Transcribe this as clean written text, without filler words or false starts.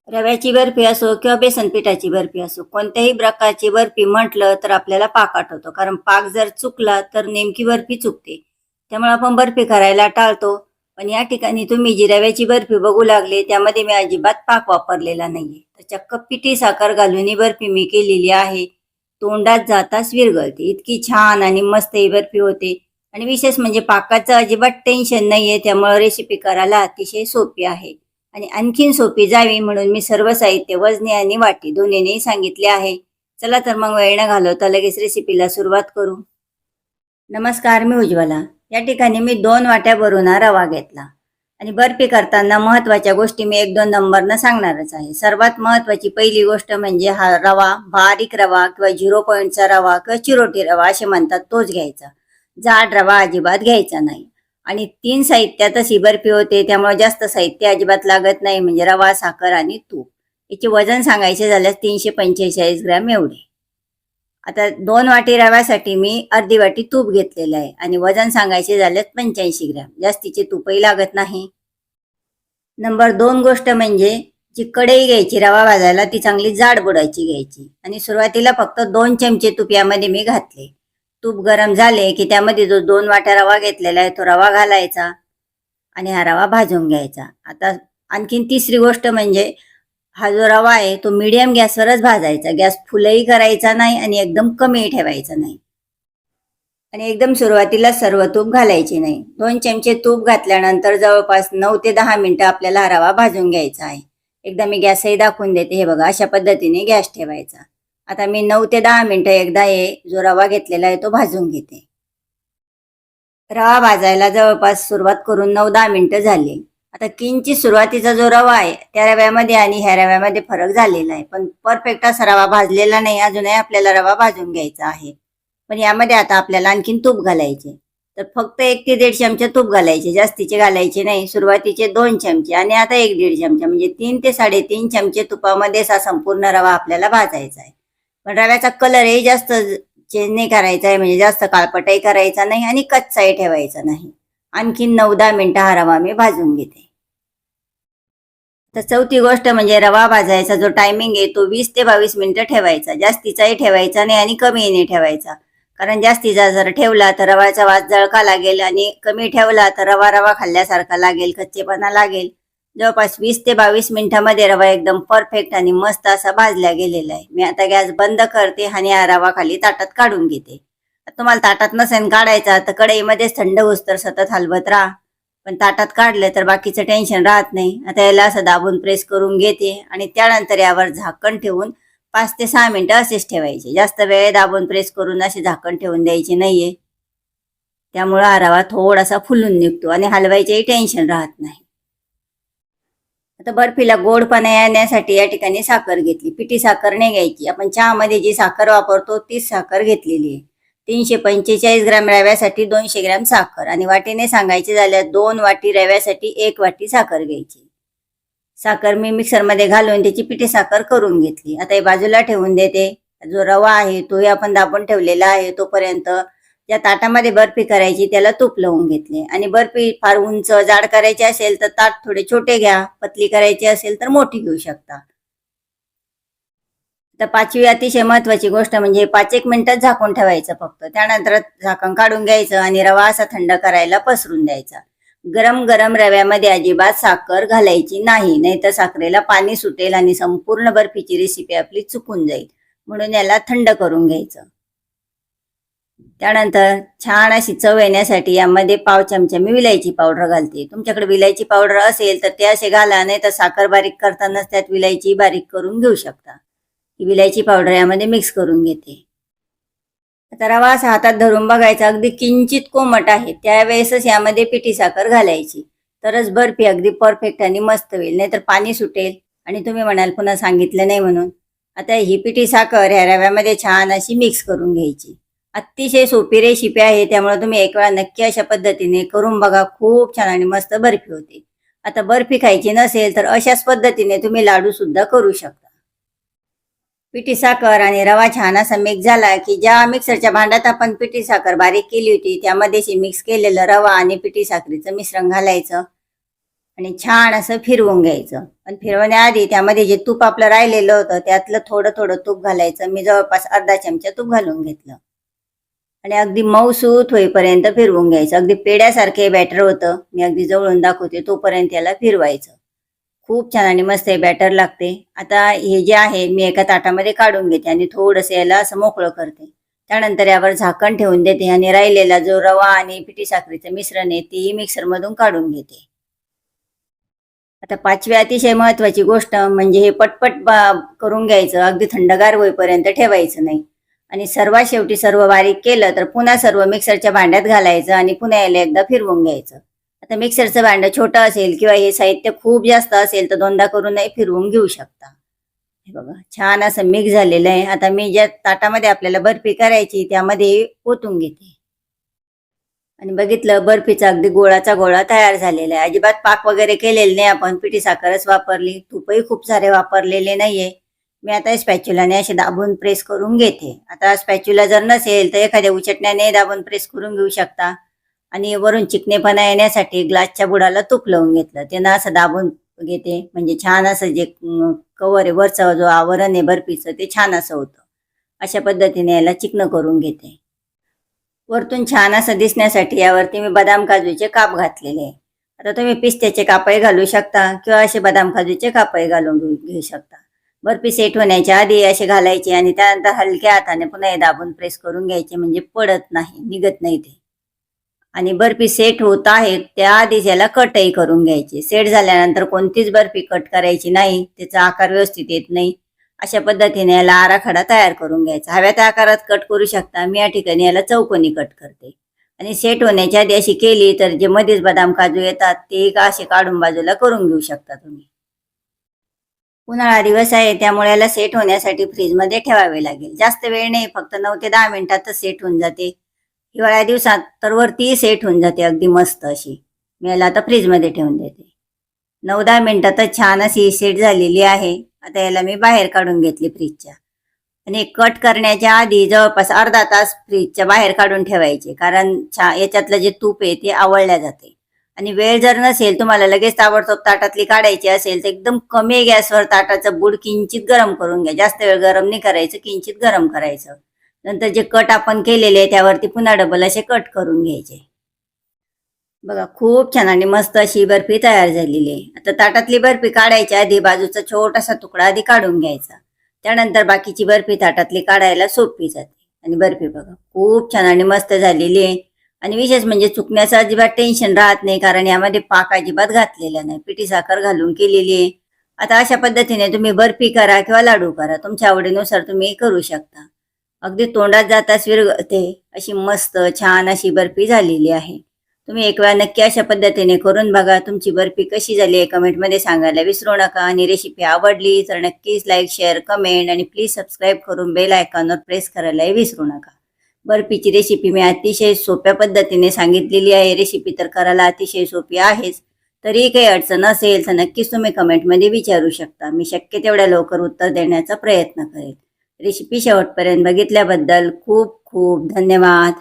रव्याची बर्फी असो किंवा बेसन पिठाची बर्फी असो, कोणत्याही प्रकारची बर्फी म्हटलं तर आपल्याला पाक आठवतो. कारण पाक जर चुकला तर नेमकी बर्फी चुकते. त्यामुळे आपण बर्फी करायला टाळतो. पण या ठिकाणी तुम्ही जी रव्याची बर्फी बघू लागले त्यामध्ये मी अजिबात पाक वापरलेला नाहीये. तर चक्क पिठी साखर घालून ही बर्फी मी केलेली आहे. तोंडात जाताच विरघळते. इतकी छान आणि मस्त ही बर्फी होते. आणि विशेष म्हणजे पाकाचं अजिबात टेन्शन नाहीये. त्यामुळे रेसिपी करायला अतिशय सोपी आहे. आणि आणखीन सोपी जावी म्हणून मी सर्व साहित्य वजनी आणि वाटी दोन्हीनेही सांगितले आहे. चला तर मग वेळ न घालवता लगेच रेसिपीला सुरुवात करू. नमस्कार, मी उज्ज्वला. या ठिकाणी मी 2 वाट्या भरून हा रवा घेतला. आणि बर्फी करताना महत्त्वाच्या गोष्टी मी 1-2 नंबरनं सांगणारच आहे. सर्वात महत्त्वाची पहिली गोष्ट म्हणजे हा रवा, बारीक रवा किंवा 0 रवा किंवा चिरोटी रवा असे म्हणतात तोच घ्यायचा. जाड रवा अजिबात घ्यायचा नाही. आणि 3 साहित्यातच ही बर्फी होते त्यामुळे जास्त साहित्य अजिबात लागत नाही, म्हणजे रवा, साखर आणि तूप. याचे वजन सांगायचे झाल्यास 345 ग्रॅम एवढे. आता 2 वाटी रव्यासाठी मी अर्धी वाटी तूप घेतलेलं आहे आणि वजन सांगायचे झाल्यास 85 ग्रॅम. जास्तीचे तुपही लागत नाही. नंबर 2 गोष्ट म्हणजे जी कढई घ्यायची रवा भाजायला ती चांगली जाड बुडाची घ्यायची. आणि सुरुवातीला फक्त 2 चमचे तूप यामध्ये मी घातले. तूप गरम झाले की त्यामध्ये जो 2 वाट्या रवा घेतलेला आहे तो रवा घालायचा आणि हा रवा भाजून घ्यायचा. आता आणखीन तिसरी गोष्ट म्हणजे हा जो रवा आहे तो मीडियम गॅसवरच भाजायचा. गॅस फुलही करायचा नाही आणि एकदम कमी ठेवायचा नाही. आणि एकदम सुरुवातीला सर्व तूप घालायचे नाही. 2 चमचे तूप घातल्यानंतर जवळपास 9 ते 10 मिनिटं आपल्याला हा रवा भाजून घ्यायचा आहे. एकदा मी गॅसही दाखवून देते. हे बघा, अशा पद्धतीने गॅस ठेवायचा. आता मी 9 ते 10 मिनिटं एकदा हे जो रवा घेतलेला आहे तो भाजून घेते. रवा भाजायला जवळपास सुरुवात करून 9-10 मिनिटं झाली. आता किंचित सुरुवातीचा जो रवा आहे त्या रव्यामध्ये आणि ह्या रव्यामध्ये फरक झालेला आहे, पण परफेक्ट असा रवा भाजलेला नाही. अजूनही आपल्याला रवा भाजून घ्यायचा आहे. पण यामध्ये आता आपल्याला आणखीन तूप घालायचे. तर फक्त 1 ते 1.5 चमचे तूप घालायचे, जास्तीचे घालायचे नाही. सुरुवातीचे 2 चमचे आणि आता 1-1.5 चमचा म्हणजे 3 ते 3.5 चमचे तुपामध्येच हा संपूर्ण रवा आपल्याला भाजायचा आहे. पण रव्याचा कलरही जास्त चेंज नाही करायचा आहे, म्हणजे जास्त काळपटही करायचा नाही आणि कच्चाही ठेवायचा नाही. आणखीन 9-10 मिनिटं हा रवा मी भाजून घेते. तर चौथी गोष्ट म्हणजे रवा भाजायचा जो टायमिंग आहे तो 20 ते 22 मिनिटं ठेवायचा. जास्तीचाही ठेवायचा नाही आणि कमीही नाही ठेवायचा. कारण जास्तीचा जर ठेवला तर रव्याचा वास जळका लागेल आणि कमी ठेवला तर रवा रवा खाल्ल्यासारखा लागेल, कच्चेपणा लागेल. जवळपास 20 ते 22 मिनिटांमध्ये रवा एकदम परफेक्ट आणि मस्त असा भाजला गेलेला आहे. मी आता गॅस बंद करते आणि हा रवा खाली ताटात काढून घेते. तुम्हाला ताटात नसेल काढायचा तर कढईमध्येच थंड होईस्तोवर सतत हलवत राहा. पण ताटात काढलं तर बाकीचं टेन्शन राहत नाही. आता याला असं दाबून प्रेस करून घेते आणि त्यानंतर यावर झाकण ठेवून 5 ते 6 मिनिटं असेच ठेवायचे. जास्त वेळ दाबून प्रेस करून असे झाकण ठेवून द्यायचे नाहीये. त्यामुळे हा रवा थोडासा फुलून निघतो आणि हलवायचेही टेन्शन राहत नाही. आता बर्फीला गोडपणा येण्यासाठी या ठिकाणी साखर घेतली. पिठी साखर नाही घ्यायची. आपण चहामध्ये जी साखर वापरतो तीच साखर घेतलेली आहे. 345 ग्रॅम रव्यासाठी 200 ग्रॅम साखर आणि वाटीने सांगायचे झाल्यास 2 वाटी रव्यासाठी 1 वाटी साखर घ्यायची. साखर मी मिक्सरमध्ये घालून त्याची पिठी साखर करून घेतली. आता हे बाजूला ठेवून देते. जो रवा आहे तोही आपण दाबून ठेवलेला आहे. तोपर्यंत ज्या ताटामध्ये बर्फी करायची त्याला तूप लावून घेतले. आणि बर्फी फार उंच जाड करायची असेल तर ताट थोडे छोटे घ्या, पतली करायची असेल तर मोठी घेऊ शकता. तर 5वी अतिशय महत्वाची गोष्ट म्हणजे 5-1 मिनिटच झाकून ठेवायचं फक्त. त्यानंतर झाकण काढून घ्यायचं आणि रवा असा थंड करायला पसरून द्यायचा. गरम गरम रव्यामध्ये अजिबात साखर घालायची नाही, नाहीतर साखरेला पाणी सुटेल आणि संपूर्ण बर्फीची रेसिपी आपली चुकून जाईल. म्हणून याला थंड करून घ्यायचं. त्यानंतर छान अशी चव येण्यासाठी यामध्ये पाव चमचा मी विलायची पावडर घालते. तुमच्याकडे विलायची पावडर असेल तर ते असे घाला, नाही तर साखर बारीक करतानाच त्यात विलायची बारीक करून घेऊ शकता. ही विलायची पावडर यामध्ये मिक्स करून घेते. आता रवा असा हातात धरून बघायचा, अगदी किंचित कोमट आहे त्यावेळेसच यामध्ये पिठी साखर घालायची. तरच बर्फी अगदी परफेक्ट आणि मस्त होईल, नाहीतर पाणी सुटेल आणि तुम्ही म्हणाल पुन्हा सांगितलं नाही म्हणून. आता ही पिठी साखर ह्या रव्यामध्ये छान अशी मिक्स करून घ्यायची. अतिशय सोपी रेसिपी आहे, त्यामुळे तुम्ही एक वेळा नक्की अशा पद्धतीने करून बघा. खूप छान आणि मस्त बर्फी होते. आता बर्फी खायची नसेल तर अशाच पद्धतीने तुम्ही लाडू सुद्धा करू शकता. पिठी साखर आणि रवा छान असा मिक्स झाला की ज्या मिक्सरच्या भांड्यात आपण पिठी साखर बारीक केली होती त्यामध्ये मिक्स केलेलं रवा आणि पिठी साखरेचं मिश्रण घालायचं. आणि छान असं फिरवून घ्यायचं. पण फिरवण्याआधी त्यामध्ये जे तूप आपलं राहिलेलं होतं त्यातलं थोडं थोडं तूप घालायचं. मी जवळपास अर्धा चमचा तूप घालून घेतलं आणि अगदी मऊसूत होईपर्यंत फिरवून घ्यायचं. अगदी पेड्यासारखे बॅटर होतं. मी अगदी जवळून दाखवते तोपर्यंत याला फिरवायचं. खूप छान आणि मस्त हे बॅटर लागते. आता हे जे आहे मी एका ताटामध्ये काढून घेते आणि थोडंसं याला असं मोकळं करते. त्यानंतर यावर झाकण ठेवून देते आणि राहिलेला जो रवा आणि पिठी साखरेचं मिश्रण आहे तेही मिक्सरमधून काढून घेते. आता पाचवी अतिशय महत्वाची गोष्ट म्हणजे हे पटपट करून घ्यायचं. अगदी थंडगार होईपर्यंत ठेवायचं नाही. आणि सर्वात शेवटी सर्व बारीक केलं तर पुन्हा सर्व मिक्सरच्या भांड्यात घालायचं आणि पुन्हा याला एकदा फिरवून घ्यायचं. आता मिक्सरचं भांडं छोटं असेल किंवा हे साहित्य खूप जास्त असेल तर दोनदा करूनही फिरवून घेऊ शकता. हे बघा छान असं मिक्स झालेलं आहे. आता मी ज्या ताटामध्ये आपल्याला बर्फी करायची त्यामध्ये ओतून घेते. आणि बघितलं बर्फीचा अगदी गोळाचा गोळा तयार झालेला आहे. अजिबात पाक वगैरे केलेले नाही आपण. पिठी साखरच वापरली. तूपही खूप सारे वापरलेले नाहीये. मी आता स्पॅच्युलाने असे दाबून प्रेस करून घेते. आता स्पॅच्युला जर नसेल तर एखाद्या उचटण्याने दाबून प्रेस करून घेऊ शकता. आणि वरून चिकनेपणा येण्यासाठी ग्लासच्या बुडाला तूप लावून घेतलं. त्यानं असं दाबून घेते म्हणजे छान असं जे कवर आहे वरचा जो आवरण आहे बर्फीचं ते छान असं होतं. अशा पद्धतीने याला चिकन करून घेते. वरतून छान असं दिसण्यासाठी यावरती मी बदाम काजूचे काप घातलेले आहे. आता तुम्ही पिस्त्याचे कापही घालू शकता किंवा असे बदाम काजूचे कापही घालून घेऊ शकता. बर्फी सेट होण्याच्या आधी असे घालायचे आणि त्यानंतर हलक्या हाताने पुन्हा हे दाबून प्रेस करून घ्यायचे म्हणजे पडत नाही, निघत नाही ते. आणि बर्फी सेट होत आहेत त्याआधीच याला कटही करून घ्यायचे. सेट झाल्यानंतर कोणतीच बर्फी कट करायची नाही. त्याचा आकार व्यवस्थित येत नाही. अशा पद्धतीने याला आराखडा तयार करून घ्यायचा. हव्या त्या आकारात कट करू शकता. मी या ठिकाणी याला चौकोनी कट करते. आणि सेट होण्याच्या आधी अशी केली तर जे मध्येच बदाम काजू येतात ते असे काढून बाजूला करून घेऊ शकता तुम्ही. उन्हाळा दिवस आहे त्यामुळे याला सेट होण्यासाठी फ्रीजमध्ये ठेवावे लागेल. जास्त वेळ नाही, फक्त 9 ते 10 मिनिटातच सेट होऊन जाते. हिवाळ्या दिवसात तर वरती सेट होऊन जाते अगदी मस्त अशी. मी याला आता फ्रीजमध्ये ठेवून देते. 9-10 मिनिटातच छान अशी सेट झालेली आहे. आता याला मी बाहेर काढून घेतली फ्रीजच्या. आणि कट करण्याच्या आधी जवळपास अर्धा तास फ्रीजच्या बाहेर काढून ठेवायचे कारण याच्यातलं जे तूप आहे ते आवळल्या जाते. आणि वेळ जर नसेल तुम्हाला लगेच ताबडतोब ताटातली काढायची असेल तर एकदम कमी गॅसवर ताटाचं बुड किंचित गरम करून घ्या. जास्त वेळ गरम नाही करायचं, किंचित गरम करायचं. नंतर जे कट आपण केलेले आहे त्यावरती पुन्हा डबल असे कट करून घ्यायचे. बघा खूप छान आणि मस्त अशी बर्फी तयार झालेली आहे. आता ताटातली बर्फी काढायच्या आधी बाजूचा छोटासा तुकडा आधी काढून घ्यायचा. त्यानंतर बाकीची बर्फी ताटातली काढायला सोपी जाते. आणि बर्फी बघा खूप छान आणि मस्त झालेली आहे. आणि विशेष म्हणजे चुकण्याचं अजिबात टेन्शन राहत नाही कारण यामध्ये पाक अजिबात घातलेला नाही. पिठी साखर घालून केलेली आहे. आता अशा पद्धतीने तुम्ही बर्फी करा किंवा लाडू करा. तुमच्या आवडीनुसार तुम्ही करू शकता. अगदी तोंडात जाताच विरघळते अशी मस्त छान अशी बर्फी झालेली आहे. तुम्ही एक वेळा नक्की अशा पद्धतीने करून बघा. तुमची बर्फी कशी झाली आहे कमेंटमध्ये सांगायला विसरू नका. आणि रेसिपी आवडली तर नक्कीच लाईक, शेअर, कमेंट आणि प्लीज सबस्क्राईब करून बेल आयकॉनवर प्रेस करायलाही विसरू नका. बर्फीची रेसिपी मी अतिशय सोप्या पद्धतीने सांगितलेली आहे. रेसिपी तर करायला अतिशय सोपी आहेच. तरी काही अडचण असेल तर नक्कीच तुम्ही कमेंटमध्ये विचारू शकता. मी शक्य तेवढ्या लवकर उत्तर देण्याचा प्रयत्न करेल. रेसिपी शेवटपर्यंत बघितल्याबद्दल खूप खूप धन्यवाद.